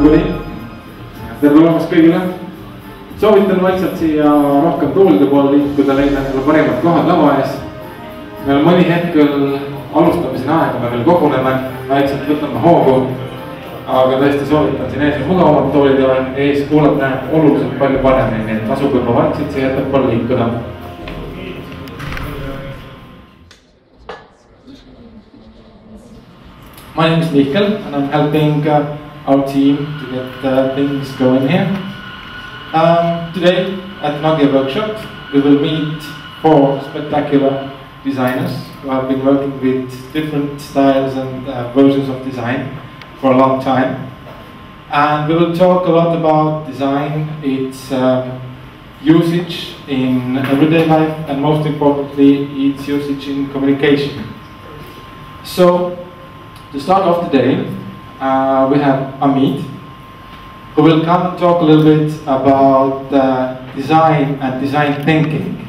everybody. tere tulemast kõigile. Soovitan vaikselt siia rohkem toolide poole liikuda, leida endale parimad kohad lava ees. Meil on mõni hetk küll alustamiseni aega, me veel koguneme, vaikselt võtame hoogu. Aga tõesti soovitan siin ees mugavamad toolide ees kuulata oluliselt palju paremini, nii et tasub juba vaikselt siia ettepoole liikuda. My name is Mihkel and I'm helping our team to get things going here. Today at Nokia Workshop we will meet 4 spectacular designers who have been working with different styles and versions of design for a long time. And we will talk a lot about design, its usage in everyday life, and most importantly its usage in communication. So to start off the day, we have Amit, who will come and talk a little bit about design and design thinking.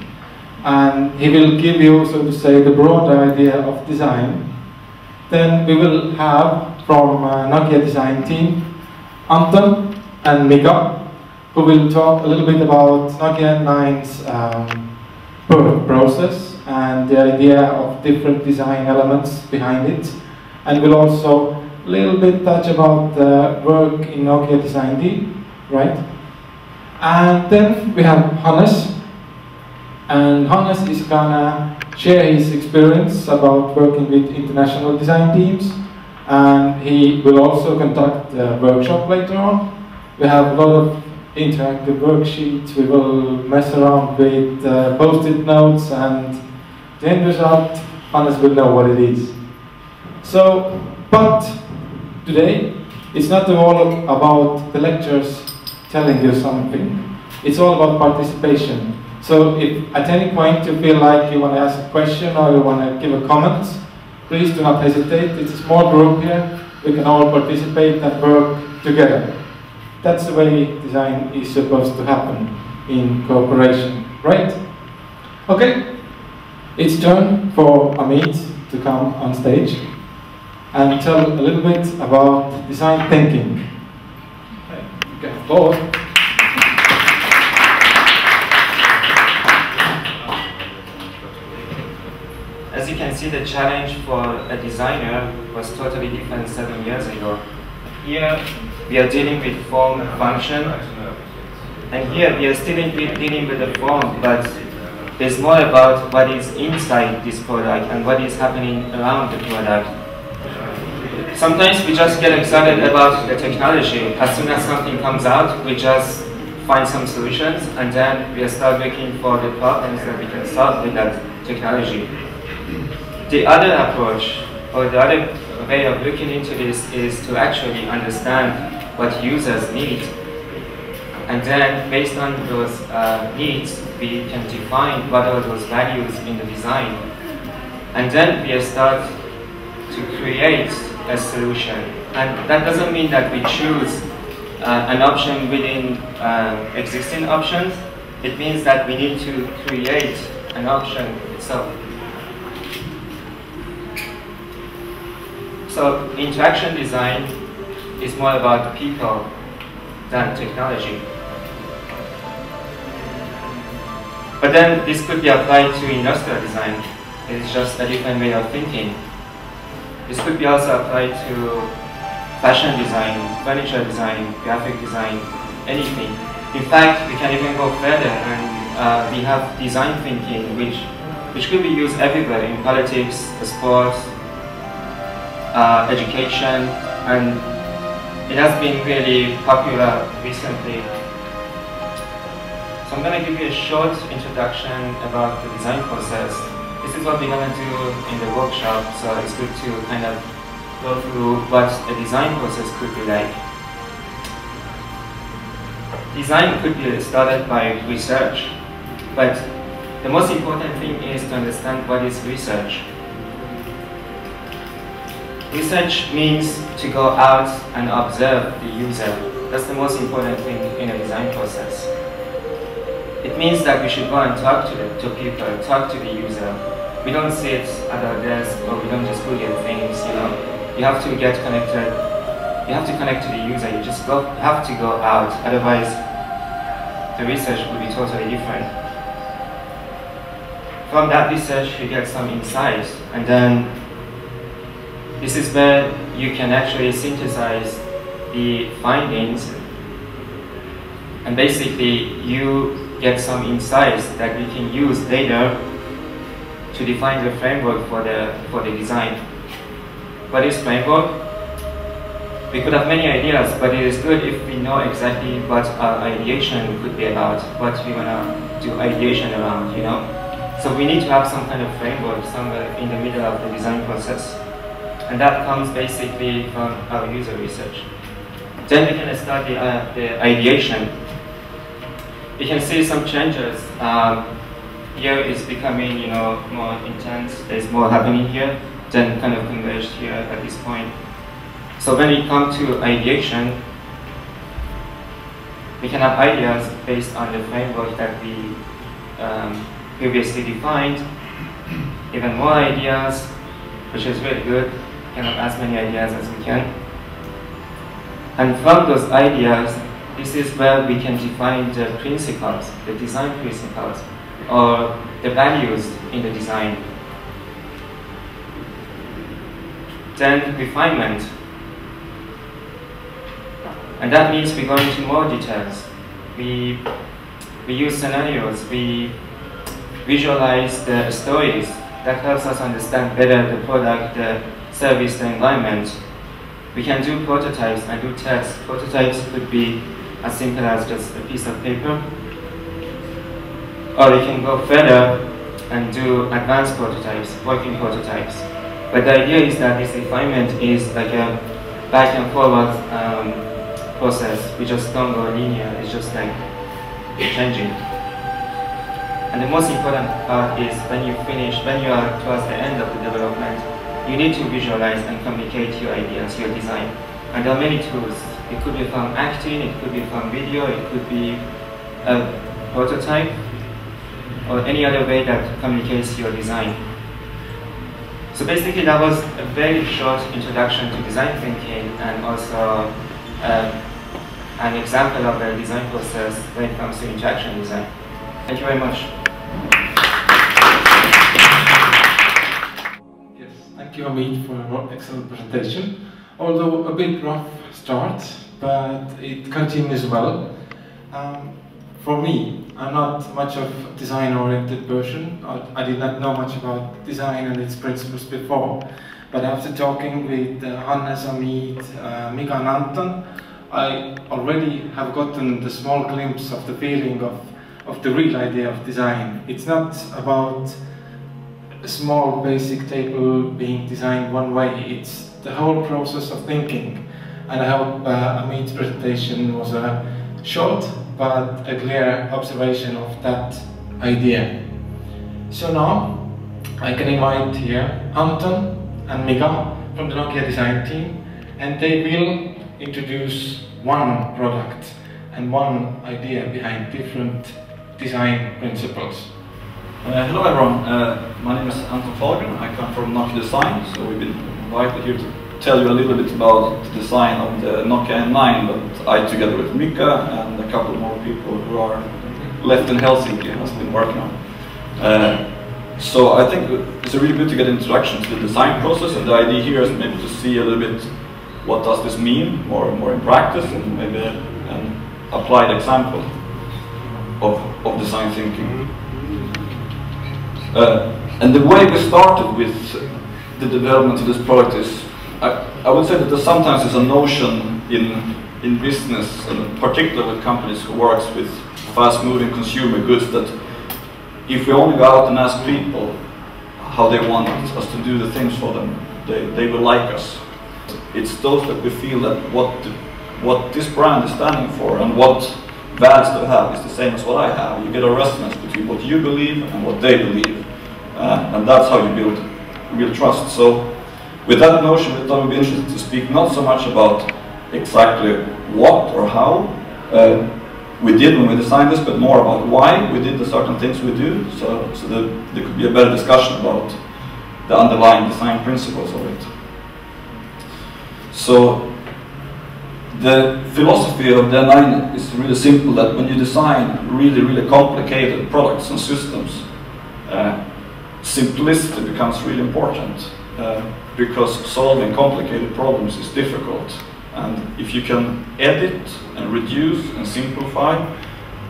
And he will give you, so to say, the broad idea of design. Then we will have from Nokia design team, Anton and Mika, who will talk a little bit about Nokia 9's birth process and the idea of different design elements behind it. And we'll also a little bit touch about work in Nokia design team, right? And then we have Hannes. And Hannes is gonna share his experience about working with international design teams. And he will also conduct a workshop later on. We have a lot of interactive worksheets. We will mess around with post-it notes, and the end result, Hannes will know what it is. So, but today, it's not all about the lectures telling you something. It's all about participation. So if at any point you feel like you want to ask a question or you want to give a comment, please do not hesitate. It's a small group here. We can all participate and work together. That's the way design is supposed to happen in cooperation, right? Okay, it's turn for Amit to come on stage and tell a little bit about design thinking. Okay, applause. As you can see, the challenge for a designer was totally different 7 years ago. Here we are dealing with form and function, and here we are still dealing with the form, but there's more about what is inside this product and what is happening around the product. Sometimes we just get excited about the technology. As soon as something comes out, we just find some solutions, and then we start looking for the problems that we can solve with that technology. The other approach, or the other way of looking into this, is to actually understand what users need. And then, based on those needs, we can define what are those values in the design. And then we start to create a solution. And that doesn't mean that we choose an option within existing options. It means that we need to create an option itself. So interaction design is more about people than technology. But then this could be applied to industrial design. It's just a different way of thinking. This could be also applied to fashion design, furniture design, graphic design, anything. In fact, we can even go further, and we have design thinking, which could be used everywhere in politics, sports, education, and it has been really popular recently. So I'm going to give you a short introduction about the design process. This is what we're going to do in the workshop, so it's good to kind of go through what a design process could be like. Design could be started by research, but the most important thing is to understand what is research. Research means to go out and observe the user. That's the most important thing in a design process. It means that we should go and talk to people, talk to the user. We don't sit at our desk, or we don't just Google things, you know. You have to get connected you have to connect to the user. You just have to go out, otherwise the research will be totally different. From that research, you get some insights, and then this is where you can actually synthesize the findings, and basically you get some insights that you can use later to define the framework for the design. For this framework, we could have many ideas, but it is good if we know exactly what our ideation could be about, what we want to do ideation around, you know. So we need to have some kind of framework somewhere in the middle of the design process. And that comes basically from our user research. Then we can start the ideation. You can see some changes. Here is becoming, you know, more intense. There's more happening here, then kind of converged here at this point. So when we come to ideation, we can have ideas based on the framework that we previously defined. Even more ideas, which is really good. We can have as many ideas as we can. And from those ideas, this is where we can define the principles, the design principles, or the values in the design. Then refinement. And that means we go into more details. We use scenarios, we visualize the stories. That helps us understand better the product, the service, the environment. We can do prototypes and do tests. Prototypes could be as simple as just a piece of paper. Or we can go further and do advanced prototypes, working prototypes. But the idea is that this refinement is like a back and forward process. We just don't go linear, it's just like changing. And the most important part is when you finish, when you are towards the end of the development, you need to visualize and communicate your ideas, your design. And there are many tools. It could be from acting, it could be from video, it could be a prototype, or any other way that communicates your design. So basically that was a very short introduction to design thinking, and also an example of the design process when it comes to interaction design. Thank you very much. Yes, thank you Amit for your excellent presentation. Although a bit rough start, but it continues well. For me, I'm not much of a design-oriented person. I did not know much about design and its principles before. But after talking with Hannes, Amit, Mika and Anton, I already have gotten the small glimpse of the feeling of the real idea of design. It's not about a small basic table being designed one way. It's the whole process of thinking. And I hope Amit's presentation was a short but a clear observation of that idea. So now I can invite here Anton and Mika from the Nokia design team, and they will introduce one product and one idea behind different design principles. Hello everyone, my name is Anton Fahlgren. I come from Nokia Design, so we've been invited here to tell you a little bit about the design of the Nokia N9 that I, together with Mika and a couple more people who are left in Helsinki, has been working on. So I think it's really good to get an introduction to the design process, and the idea here is maybe to see a little bit what does this mean more in practice, and maybe an applied example of design thinking. And the way we started with the development of this product is, I would say that there sometimes is a notion in business, and particularly with companies who works with fast-moving consumer goods, that if we only go out and ask people how they want us to do the things for them, they will like us. It's those that we feel that what this brand is standing for and what values they have is the same as what I have. You get a resonance between what you believe and what they believe, and that's how you build real trust. So with that notion, we thought it would be interesting to speak not so much about exactly what or how we did when we designed this, but more about why we did the certain things we do, so that there could be a better discussion about the underlying design principles of it. So The philosophy of Design is really simple, that when you design really complicated products and systems, simplicity becomes really important, because solving complicated problems is difficult. And if you can edit and reduce and simplify,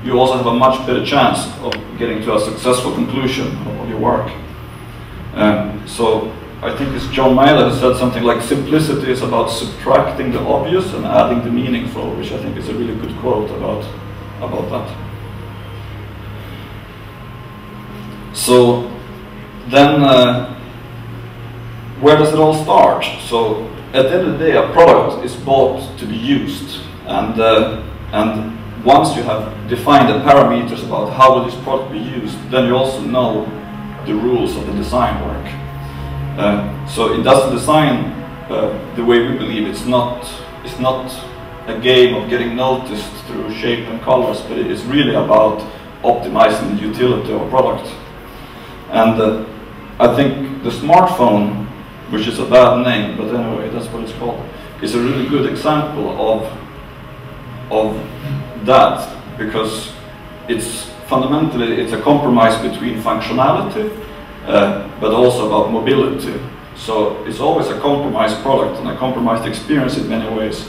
you also have a much better chance of getting to a successful conclusion of your work. So I think it's John Mayer who said something like, simplicity is about subtracting the obvious and adding the meaningful, which I think is a really good quote about that. So then, where does it all start? So at the end of the day, a product is bought to be used, and once you have defined the parameters about how will this product be used, then you also know the rules of the design work. So industrial design, the way we believe, it's not a game of getting noticed through shape and colors, but it is really about optimizing the utility of a product. And I think the smartphone, which is a bad name, but anyway, that's what it's called, is a really good example of that, because it's fundamentally, it's a compromise between functionality, but also about mobility. So it's always a compromised product and a compromised experience in many ways,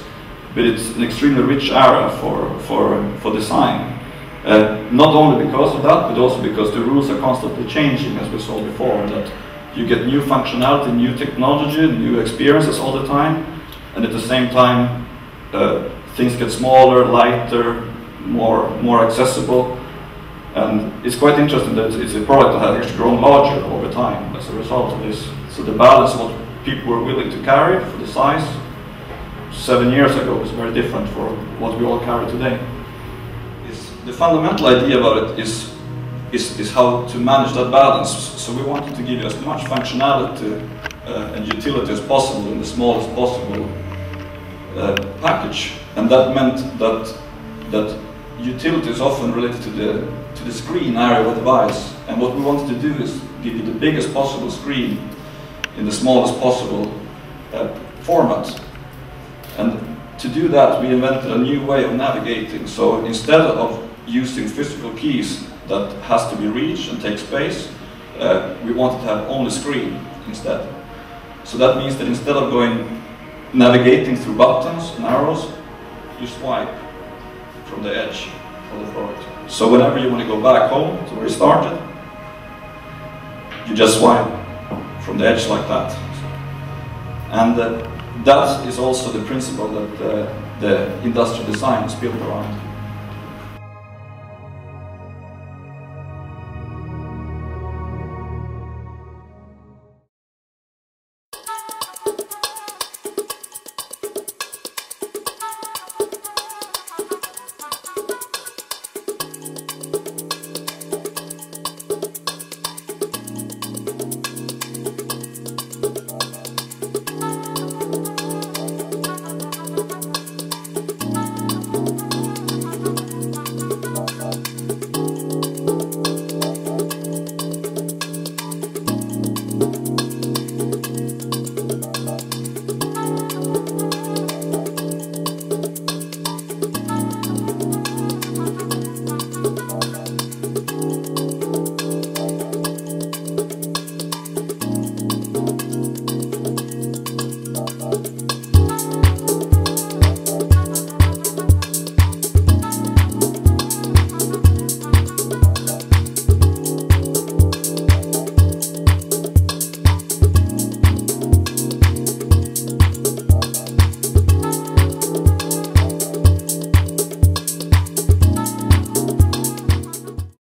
but it's an extremely rich area for design. Not only because of that, but also because the rules are constantly changing, as we saw before, that you get new functionality, new technology, new experiences all the time, and at the same time, things get smaller, lighter, more accessible. And it's quite interesting that it's a product that has actually grown larger over time as a result of this. So the balance of what people were willing to carry for the size 7 years ago was very different for what we all carry today. The fundamental idea about it is how to manage that balance. So we wanted to give you as much functionality and utility as possible in the smallest possible package. And that meant that utility is often related to the screen area of a device. And what we wanted to do is give you the biggest possible screen in the smallest possible format. And to do that, we invented a new way of navigating. So instead of using physical keys that has to be reached and take space, we wanted to have only screen instead. So that means that instead of navigating through buttons and arrows, you swipe from the edge of the product. So whenever you want to go back home to where you started, you just swipe from the edge like that. And that is also the principle that the industrial design is built around.